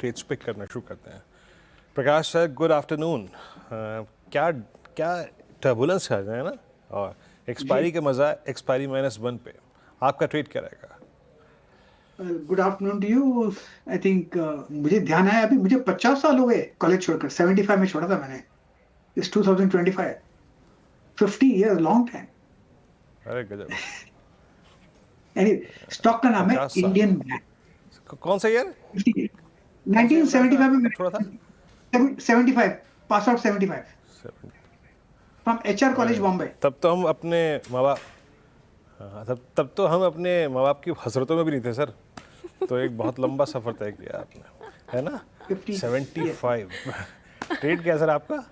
Trades pick करना शुरू करते हैं। प्रकाश सर, गुड आफ्टरनून। क्या क्या टर्बुलेंस है ना, और एक्सपायरी के मज़ा एक्सपायरी -1 पे आपका ट्रेड क्या रहेगा? Good afternoon to you. I think मुझे ध्यान है, अभी मुझे 50 साल हो गए कॉलेज छोड़कर। 75 में छोड़ा था मैंने, इस 2025। 50 इयर्स, लॉन्ग टाइम। अरे गजब। एनीवे, स्टॉक का नाम है 50 साल। Indian bank. कौन सा ईयर? 50, कौन सा ईयर बताया सर 1975 आपने, में कब छोड़ा था? 75, pass out 75 from HR college Bombay. तब तो हम अपने माँ बाप, हाँ, तब तो हम अपने माँ बाप की हसरतों में भी नहीं थे सर। तो एक बहुत लंबा सफ़र तय किया आपने, है ना? 50, यस। 75। ट्रेड क्या है सर आपका?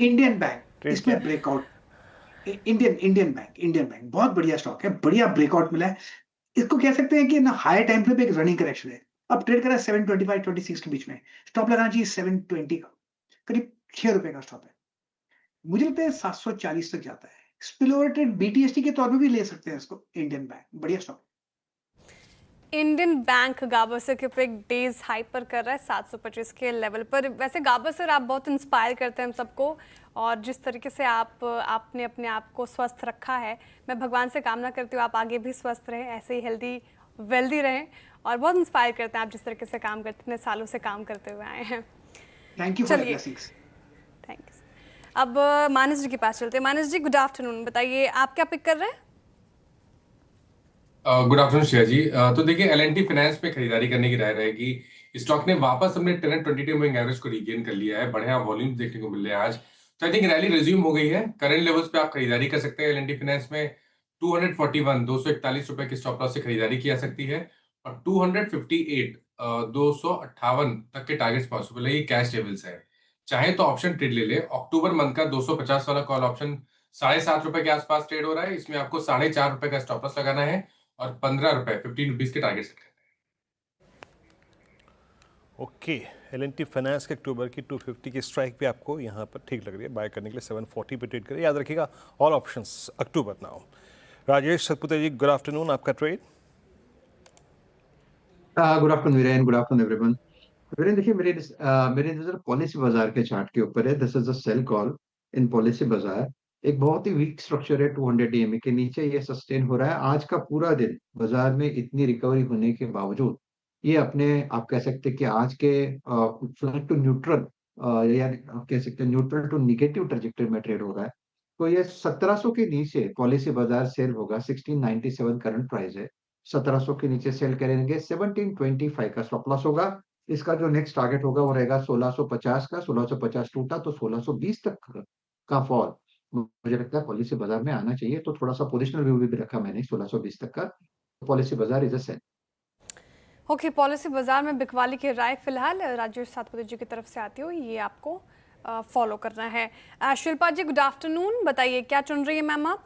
इंडियन बैंक, ट्रेड क्या इसमें है? ब्रेकआउट। इंडियन बैंक बहुत बढ़िया स्टॉक है, बढ़िया ब्रेकआउट मिला है। इसको कह सकते हैं कि ना हाई टाइम फ्रेम पे एक रनिंग करेक्शन है। अब ट्रेड करा 725 26 के बीच में, स्टॉप लगाना चाहिए 720 का, करीब ₹6 का स्टॉप है। मुझे लगता है 740 तक जाता है। स्पिलओवर ट्रेड BTST के तौर पे भी ले सकते हैं इसको। इंडियन बैंक बढ़िया स्टॉक। इंडियन बैंक गावस्कर के ऊपर एक डेज हाई पर कर रहा है 725 के लेवल पर। वैसे गावस्कर आप बहुत इंस्पायर करते हैं हम सबको, और जिस तरीके से आपने अपने आप को स्वस्थ रखा है, मैं भगवान से कामना करती हूँ आप आगे भी स्वस्थ रहें, ऐसे ही हेल्दी वेल्दी रहें। और बहुत इंस्पायर करते हैं आप जिस तरीके से काम करते, इतने सालों से काम करते हुए आए हैं। थैंक यू फॉर योर चलिए, ब्लेसिंग्स। Thank you. अब मानस जी के पास चलते हैं। मानस जी, गुड आफ्टरनून। बताइए आप क्या पिक कर रहे हैं? गुड आफ्टरनून श्रेया जी। तो देखिए, L&T फाइनेंस में खरीदारी करने की राय रहेगी। स्टॉक ने वापस अपने 10-22 मूविंग एवरेज को रीगेन कर लिया है, बढ़िया वॉल्यूम देखने को मिल रहे हैं आज। तो आई थिंक रैली रिज्यूम हो गई है। करंट लेवल्स पे आप खरीदारी कर सकते हैं। L&T फाइनेंस में 241 रुपए की स्टॉप लॉस से खरीदारी की जा सकती है, और 258 258 तक के टारगेट्स पॉसिबल है। ये कैश लेवल्स है। चाहे तो ऑप्शन ट्रेड ले ले। अक्टूबर मंथ का 250 वाला कॉल ऑप्शन ₹7.5 के आसपास ट्रेड हो रहा है। इसमें आपको ₹4.5 का स्टॉप लॉस लगाना है, और ₹15 ₹15 के टारगेट सेट करते हैं। ओके, L&T फाइनेंस के अक्टूबर की 250 की स्ट्राइक पे आपको यहाँ पर ठीक लग रही है बाय करने के लिए। 740 पे ट्रेड करें, याद रखिएगा ऑल ऑप्शंस अक्टूबर नाउ। राजेश सतपुते जी, गुड आफ्टरनून, आपका trade. Good afternoon Viren, good afternoon everyone. Viren देखिए, मेरे नजर पॉलिसी बाजार के चार्ट के ऊपर है। This is a sell call in Policybazaar. एक बहुत ही वीक स्ट्रक्चर है, 200 DMA के नीचे ये सस्टेन हो रहा है। आज का पूरा दिन बाजार में इतनी रिकवरी होने के बावजूद ये अपने, आप कह सकते हैं कि आज के फ्लैट टू न्यूट्रल, या आप कह सकते हैं न्यूट्रल टू निगेटिव ट्रेजेक्टरी में ट्रेड हो रहा है। तो ये 1700 के नीचे पॉलिसी बाजार सेल होगा। 1697 करंट प्राइस है। 1700 के नीचे सेल करेंगे। 1725 का स्टॉप लॉस होगा। इसका जो नेक्स्ट टारगेट होगा वो रहेगा 1650 का। 1650 टूटा तो 1620 तक का फॉल मुझे लगता है पॉलिसी बाजार में आना चाहिए। तो थोड़ा सा पोजिशनल व्यू भी रखा मैंने 1620 तक का। Policybazaar is a sell. Okay, Policybazaar में बिकवाली की राय फिलहाल राजेश सातपुते जी की तरफ से आती हो, ये आपको फॉलो करना है। शिल्पा जी, गुड आफ्टरनून। बताइए क्या चुन रही है मैम आप?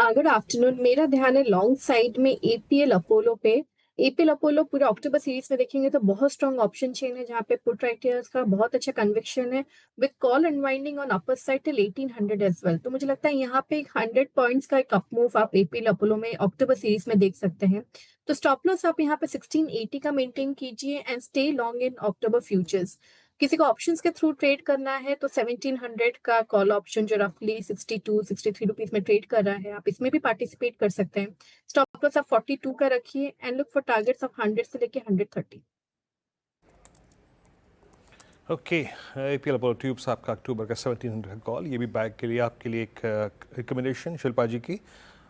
Good afternoon. मेरा ध्यान है लॉन्ग साइड में APL अपोलो पे। APL अपोलो पूरे अक्टूबर सीरीज में देखेंगे तो बहुत स्ट्रॉन्ग ऑप्शन चेन है, जहाँ पे पुट राइटर्स का बहुत अच्छा कन्विक्शन है, with call unwinding on upper side till 1800 as well. तो मुझे लगता है यहाँ पे 100 पॉइंट्स का एक अप मूव आप APL अपोलो में अक्टूबर सीरीज में देख सकते हैं। तो स्टॉप लॉस आप यहाँ पे 1680 का मेंटेन कीजिए and stay long in October futures. किसी को ऑप्शंस के थ्रू ट्रेड करना है तो 1700 का कॉल ऑप्शन जो रफली 62-63 रुपीज में ट्रेड कर रहा है, आप इसमें भी पार्टिसिपेट कर सकते हैं। स्टॉप लॉस आप 42 का रखिए and look for targets of 100 से लेके 130। ओके, APL अपोलो ट्यूब्स आपका अक्टूबर का 1700 का कॉल, ये भी बैग के लिए आपके लिए एक रिकमेंडेशन शिल्पा जी की।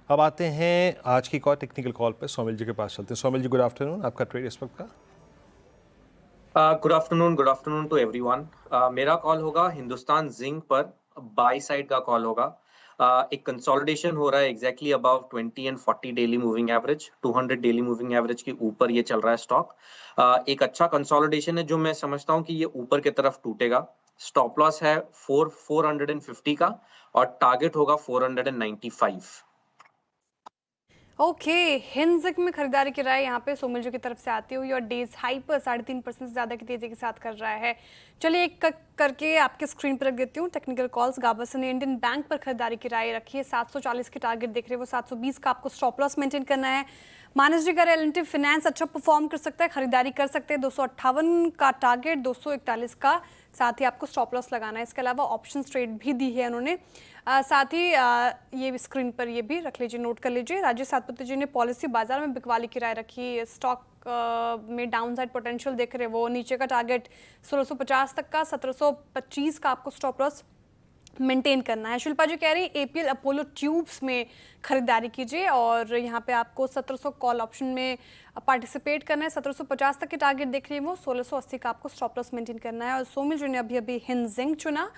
अब आते हैं आज की कॉल टेक्निकल कॉल पे, सोमिल जी के पास चलते हैं। सोमिल जी, गुड आफ्टरनून, आपका ट्रेड इस वक्त का। Good afternoon to everyone. मेरा कॉल होगा हिंदुस्तान जिंक पर, बाय साइड का कॉल होगा। एक कंसोलिडेशन हो रहा है exactly about 20 and 40 daily moving average, 200 daily moving average के ऊपर ये चल रहा है स्टॉक। एक अच्छा कंसोलिडेशन है जो मैं समझता हूँ कि ये ऊपर की तरफ टूटेगा। स्टॉप लॉस है 450 का, और टारगेट होगा 495। ओके, हिंजिक में खरीदारी की राय यहाँ पे सोमिल जी की तरफ से आती हुई, और डेज हाई पर 3.5% से ज़्यादा की तेज़ी के साथ कर रहा है। चलिए एक करके आपके स्क्रीन पर रख देती हूँ टेक्निकल कॉल्स। गावस्कर ने इंडियन बैंक पर खरीदारी की राय रखी है। 740 के टारगेट देख रहे हैं वो, 720 का आपको स्टॉप लॉस मेंटेन करना है। मानस जी, कर L&T फाइनेंस अच्छा परफॉर्म कर सकता है, खरीदारी कर सकते हैं, 258 का टारगेट, 241 का, साथ ही आपको स्टॉप लॉस लगाना है। इसके अलावा ऑप्शन ट्रेड भी दी है उन्होंने, साथ ही ये स्क्रीन पर ये भी रख लीजिए, नोट कर लीजिए। राजेश सातपुते जी ने पॉलिसी बाजार में बिकवाली की राय रखी, स्टॉक में डाउनसाइड पोटेंशियल देख रहे, वो नीचे का टारगेट 1650 तक का, 1725 का आपको स्टॉप लॉस मेंटेन करना है। शिल्पा जी कह रही APL अपोलो ट्यूब्स में खरीदारी कीजिए और यहाँ पे आपको 1700 कॉल ऑप्शन में पार्टिसिपेट करना है, 1750 तक के टारगेट देख रही है वो, 1680 का आपको स्टॉप लॉस मेंटेन करना है। और सोमिल जी ने अभी हिंजिंग चुना,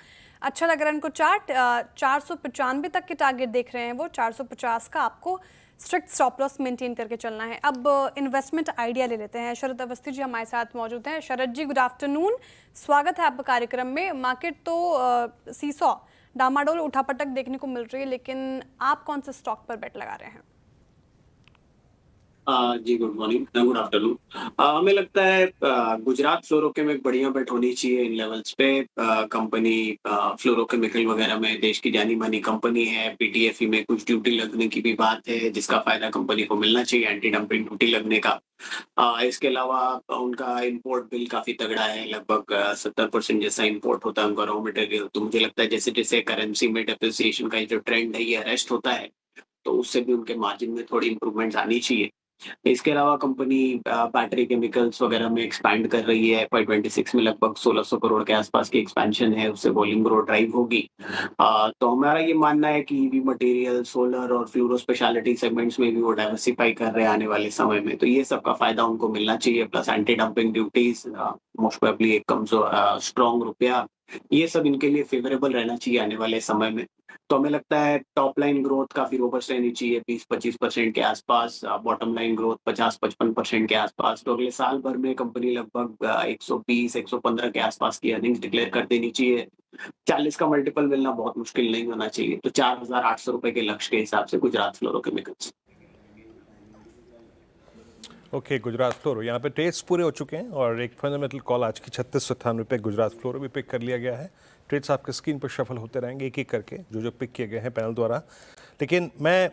अच्छा लग रहा है इनको चार्ट, 495 तक के टारगेट देख रहे हैं वो, 450 का आपको स्ट्रिक्ट स्टॉप लॉस मेंटेन करके चलना है। अब इन्वेस्टमेंट आइडिया ले लेते हैं। शरद अवस्थी जी हमारे साथ मौजूद हैं। शरद जी, गुड आफ्टरनून, स्वागत है आपका कार्यक्रम में। मार्केट तो सीसॉ डामाडोल उठापटक देखने को मिल रही है, लेकिन आप कौन से स्टॉक पर बेट लगा रहे हैं? जी गुड मॉर्निंग, गुड आफ्टरनून। हमें लगता है गुजरात फ्लोरोकेम एक बढ़िया बेट होनी चाहिए इन लेवल्स पे। कंपनी फ्लोरोकेमिकल वगैरह में देश की जानी मानी कंपनी है। PTFE में कुछ ड्यूटी लगने की भी बात है, जिसका फायदा कंपनी को मिलना चाहिए, एंटी डंपिंग ड्यूटी लगने का। इसके अलावा उनका इंपोर्ट बिल काफी तगड़ा है, लगभग 70% जैसा इंपोर्ट होता है उनका रॉ मटेरियल। तो मुझे लगता है जैसे जैसे करेंसी में डेप्रिसिएशन का जो ट्रेंड है ये अरेस्ट होता है, तो उससे भी उनके मार्जिन में थोड़ी इंप्रूवमेंट आनी चाहिए। इसके अलावा कंपनी बैटरी केमिकल्स वगैरह में एक्सपैंड कर रही है। FY26 में लगभग 1600 करोड़ के आसपास की एक्सपेंशन है, उससे वॉल्यूम ग्रोथ ड्राइव होगी। तो हमारा ये मानना है कि EV मटेरियल, सोलर और फ्लूरो स्पेशलिटी सेगमेंट्स में भी वो डाइवर्सिफाई कर रहे हैं आने वाले समय में, तो ये सबका फायदा उनको मिलना चाहिए। Plus anti dumping duties, most probably एक कमजोर स्ट्रॉन्ग रुपया, ये सब इनके लिए फेवरेबल रहना चाहिए आने वाले समय में। तो हमें लगता है टॉप लाइन ग्रोथ काफी रोबस्ट रहनी चाहिए, 20-25% के आसपास, बॉटम लाइन ग्रोथ 50-55% के आसपास। तो अगले साल भर में कंपनी लगभग 120-115 के आसपास की अर्निंग्स डिक्लेयर कर देनी चाहिए। 40 का मल्टीपल मिलना बहुत मुश्किल नहीं होना चाहिए। तो 4,800 रुपए के लक्ष्य के हिसाब से गुजरात फ्लोरोकेमिकल्स। ओके, गुजरात फ्लोरो, यहाँ पे ट्रेड्स पूरे हो चुके हैं और एक फंडामेंटल कॉल आज की 3698 पे गुजरात फ्लोरो भी पिक कर लिया गया है। ट्रेड्स आपके स्क्रीन पर शफल होते रहेंगे एक एक करके, जो पिक किए गए हैं पैनल द्वारा। लेकिन मैं